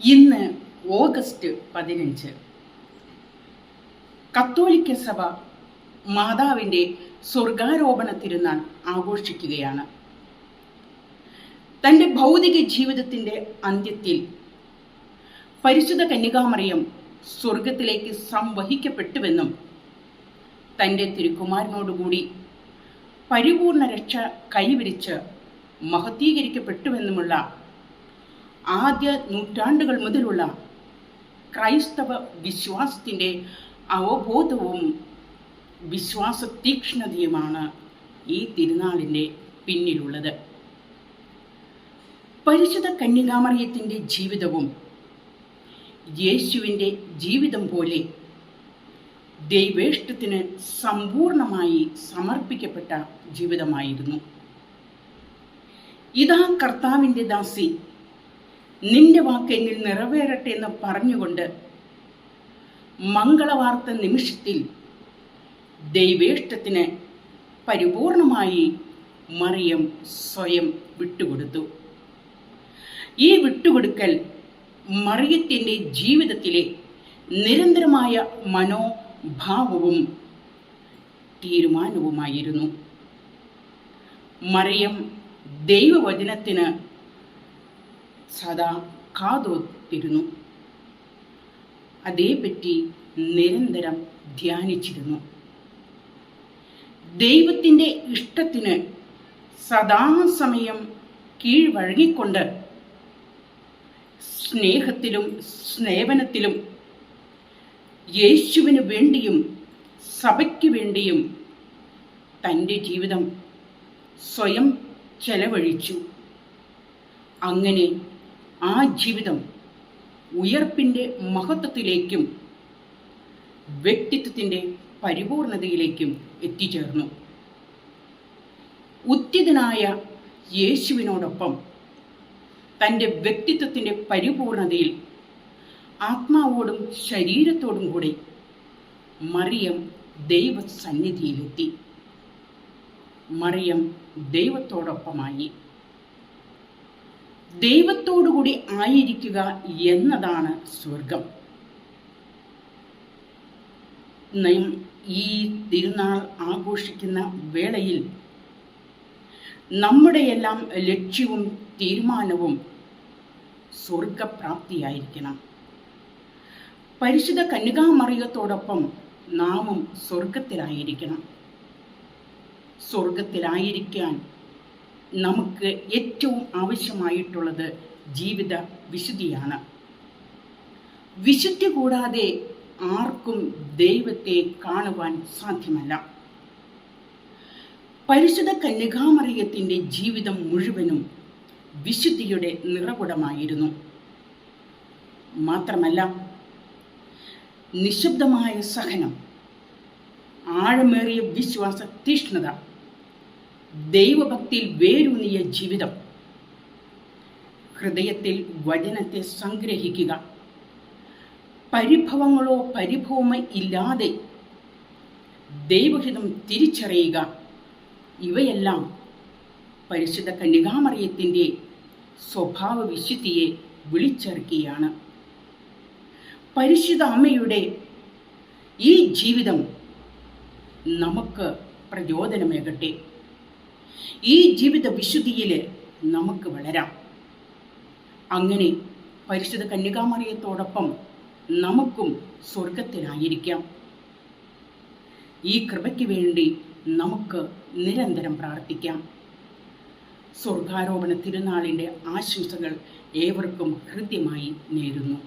ഇന്ന് ഓഗസ്റ്റ് 15 കത്തോലിക്ക സഭ മാതാവിൻ്റെ സ്വർഗാരോപണ തിരുനാൾ ആഘോഷിക്കുകയാണ്. തൻ്റെ ഭൗതിക ജീവിതത്തിൻ്റെ അന്ത്യത്തിൽ പരിശുദ്ധ കന്യകാമറിയം സ്വർഗത്തിലേക്ക് സംവഹിക്കപ്പെട്ടുവെന്നും തൻ്റെ തിരുക്കുമാരനോടുകൂടി പരിപൂർണ രക്ഷ കൈവരിച്ച് മഹത്വീകരിക്കപ്പെട്ടുവെന്നുമുള്ള ആദ്യ നൂറ്റാണ്ടുകൾ മുതലുള്ള ക്രൈസ്തവ വിശ്വാസത്തിൻ്റെ അവബോധവും വിശ്വാസ തീക്ഷ്ണതയുമാണ് ഈ തിരുനാളിൻ്റെ പിന്നിലുള്ളത്. പരിശുദ്ധ കന്യകാമറിയത്തിൻ്റെ ജീവിതവും യേശുവിൻ്റെ ജീവിതം പോലെ ദൈവേഷ്ടത്തിന് സമ്പൂർണമായി സമർപ്പിക്കപ്പെട്ട ജീവിതമായിരുന്നു. ഇതാ കർത്താവിൻ്റെ ദാസി, നിന്റെ വാക്ക് എന്നിൽ നിറവേറട്ടെ എന്ന് പറഞ്ഞുകൊണ്ട് മംഗളവാർത്ത നിമിഷത്തിൽ ദൈവേഷ്ടത്തിന് പരിപൂർണമായി മറിയം സ്വയം വിട്ടുകൊടുത്തു. ഈ വിട്ടുകൊടുക്കൽ മറിയത്തിൻ്റെ ജീവിതത്തിലെ നിരന്തരമായ മനോഭാവവും തീരുമാനവുമായിരുന്നു. മറിയം ദൈവവചനത്തിന് സദാ കാതോത്തിരുന്നു. അതേപ്പറ്റി നിരന്തരം ധ്യാനിച്ചിരുന്നു. ദൈവത്തിൻ്റെ ഇഷ്ടത്തിന് സദാസമയം കീഴ്വഴങ്ങിക്കൊണ്ട് സ്നേഹത്തിലും സ്നേഹത്തിലും യേശുവിന് വേണ്ടിയും സഭയ്ക്ക് വേണ്ടിയും തൻ്റെ ജീവിതം സ്വയം ചെലവഴിച്ചു. അങ്ങനെ ആ ജീവിതം ഉയർപ്പിൻ്റെ മഹത്വത്തിലേക്കും വ്യക്തിത്വത്തിൻ്റെ പരിപൂർണതയിലേക്കും എത്തിച്ചേർന്നു. ഉത്തിതനായ യേശുവിനോടൊപ്പം തൻ്റെ വ്യക്തിത്വത്തിൻ്റെ പരിപൂർണതയിൽ ആത്മാവോടും ശരീരത്തോടും കൂടി മറിയം ദൈവസന്നിധിയിലെത്തി. മറിയം ദൈവത്തോടൊപ്പമായി. ദൈവത്തോടുകൂടി ആയിരിക്കുക എന്നതാണ് സ്വർഗം. ഈ തിരുനാൾ ആഘോഷിക്കുന്ന വേളയിൽ നമ്മുടെയെല്ലാം ലക്ഷ്യവും തീരുമാനവും സ്വർഗപ്രാപ്തിയായിരിക്കണം. പരിശുദ്ധ കന്യകാമറിയത്തോടൊപ്പം നാമും സ്വർഗത്തിലായിരിക്കണം. സ്വർഗത്തിലായിരിക്കാൻ നമുക്ക് ഏറ്റവും ആവശ്യമായിട്ടുള്ളത് ജീവിത വിശുദ്ധിയാണ്. വിശുദ്ധി കൂടാതെ ആർക്കും ദൈവത്തെ കാണുവാൻ സാധ്യമല്ല. പരിശുദ്ധ കന്യകാമറിയത്തിൻ്റെ ജീവിതം മുഴുവനും വിശുദ്ധിയുടെ നിറകുടമായിരുന്നു. മാത്രമല്ല, നിശബ്ദമായ സഹനം, ആഴമേറിയ വിശ്വാസ തീക്ഷ്ണത, ദൈവഭക്തിയിൽ വേരൂന്നിയ ജീവിതം, ഹൃദയത്തിൽ വചനത്തെ സംഗ്രഹിക്കുക, പരിഭവങ്ങളോ പരിഭവമോ ഇല്ലാതെ ദൈവഹിതം തിരിച്ചറിയുക, ഇവയെല്ലാം പരിശുദ്ധ കന്യകാമറിയത്തിൻ്റെ സ്വഭാവ വിശുദ്ധിയെ വിളിച്ചിറക്കുകയാണ്. പരിശുദ്ധ അമ്മയുടെ ഈ ജീവിതം നമുക്ക് പ്രചോദനമേകട്ടെ. ഈ ജീവിത വിശുദ്ധിയിൽ നമുക്ക് വളരാം. അങ്ങനെ പരിശുദ്ധ കന്യകാമറിയത്തോടൊപ്പം നമുക്കും സ്വർഗത്തിലായിരിക്കാം. ഈ കൃപയ്ക്ക് വേണ്ടി നമുക്ക് നിരന്തരം പ്രാർത്ഥിക്കാം. സ്വർഗാരോപണ തിരുനാളിൻ്റെ ആശംസകൾ ഏവർക്കും ഹൃദ്യമായി നേരുന്നു.